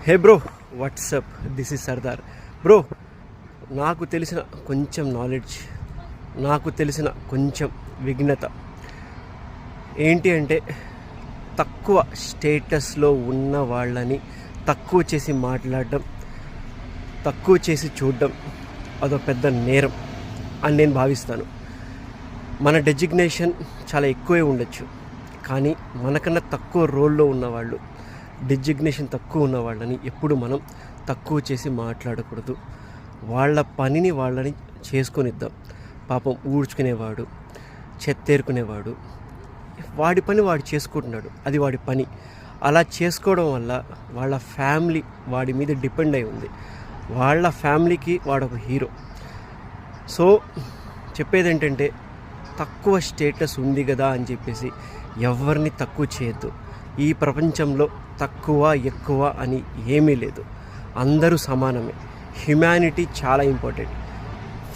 Hey bro, WhatsApp, this is Sardar. Bro, నాకు తెలిసిన కొంచెం నాలెడ్జ్, నాకు తెలిసిన కొంచెం విఘ్నత ఏంటి అంటే, తక్కువ స్టేటస్లో ఉన్న వాళ్ళని తక్కువ చేసి మాట్లాడడం, తక్కువ చేసి చూడడం అదో పెద్ద నేరం అని నేను భావిస్తాను. మన డెజిగ్నేషన్ చాలా ఎక్కువే ఉండొచ్చు, కానీ మనకన్నా తక్కువ రోల్లో ఉన్నవాళ్ళు, డెజిగ్నేషన్ తక్కువ ఉన్న వాళ్ళని ఎప్పుడు మనం తక్కువ చేసి మాట్లాడకూడదు. వాళ్ళ పనిని వాళ్ళని చేసుకొనిద్దాం. పాపం ఊడ్చుకునేవాడు, చెత్తేరుకునేవాడు, వాడి పని వాడు చేసుకుంటున్నాడు, అది వాడి పని. అలా చేసుకోవడం వల్ల వాళ్ళ ఫ్యామిలీ వాడి మీద డిపెండ్ అయి ఉంది. వాళ్ళ ఫ్యామిలీకి వాడొక హీరో. సో చెప్పేది ఏంటంటే, తక్కువ స్టేటస్ ఉంది కదా అని చెప్పేసి ఎవరిని తక్కువ చేయొద్దు. ఈ ప్రపంచంలో తక్కువ ఎక్కువ అని ఏమీ లేదు, అందరూ సమానమే. హ్యుమానిటీ చాలా ఇంపార్టెంట్.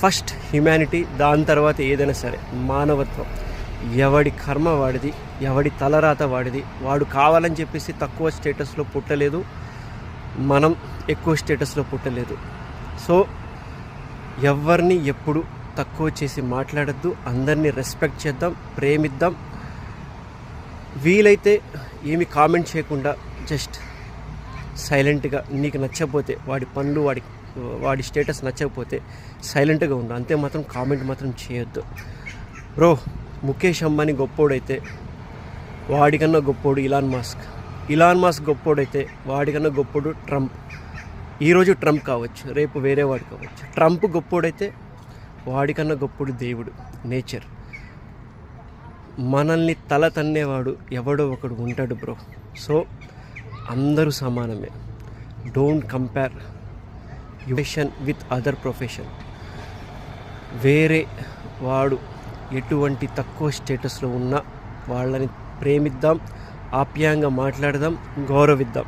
ఫస్ట్ హ్యుమానిటీ, దాని తర్వాత ఏదైనా సరే మానవత్వం. ఎవడి కర్మ వాడిది, ఎవడి తలరాత వాడిది. వాడు కావాలని చెప్పేసి తక్కువ స్టేటస్లో పుట్టలేదు, మనం ఎక్కువ స్టేటస్లో పుట్టలేదు. సో ఎవరిని ఎప్పుడు తక్కువ చేసి మాట్లాడద్దు. అందరినీ రెస్పెక్ట్ చేద్దాం, ప్రేమిద్దాం. వీలైతే ఏమి కామెంట్ చేయకుండా జస్ట్ సైలెంట్గా, నీకు నచ్చకపోతే, వాడి పనులు వాడి స్టేటస్ నచ్చకపోతే సైలెంట్గా ఉండు. అంతే, మాత్రం కామెంట్ మాత్రం చేయొద్దు. బ్రో, ముఖేష్ అంబానీ గొప్పోడైతే వాడికన్నా గొప్పోడు ఇలాన్ మాస్క్ గొప్పోడైతే వాడికన్నా గొప్పోడు ట్రంప్. ఈరోజు ట్రంప్ కావచ్చు, రేపు వేరే వాడు కావచ్చు. ట్రంప్ గొప్పోడైతే వాడికన్నా గొప్పోడు దేవుడు, నేచర్. మనల్ని తల తన్నేవాడు ఎవడో ఒకడు ఉంటాడు బ్రో. సో అందరూ సమానమే. డోంట్ కంపేర్ యువేషన్ విత్ అదర్ ప్రొఫెషన్. వేరే వాడు ఎటువంటి తక్కువ స్టేటస్లో ఉన్నా వాళ్ళని ప్రేమిద్దాం, ఆప్యాయంగా మాట్లాడదాం, గౌరవిద్దాం.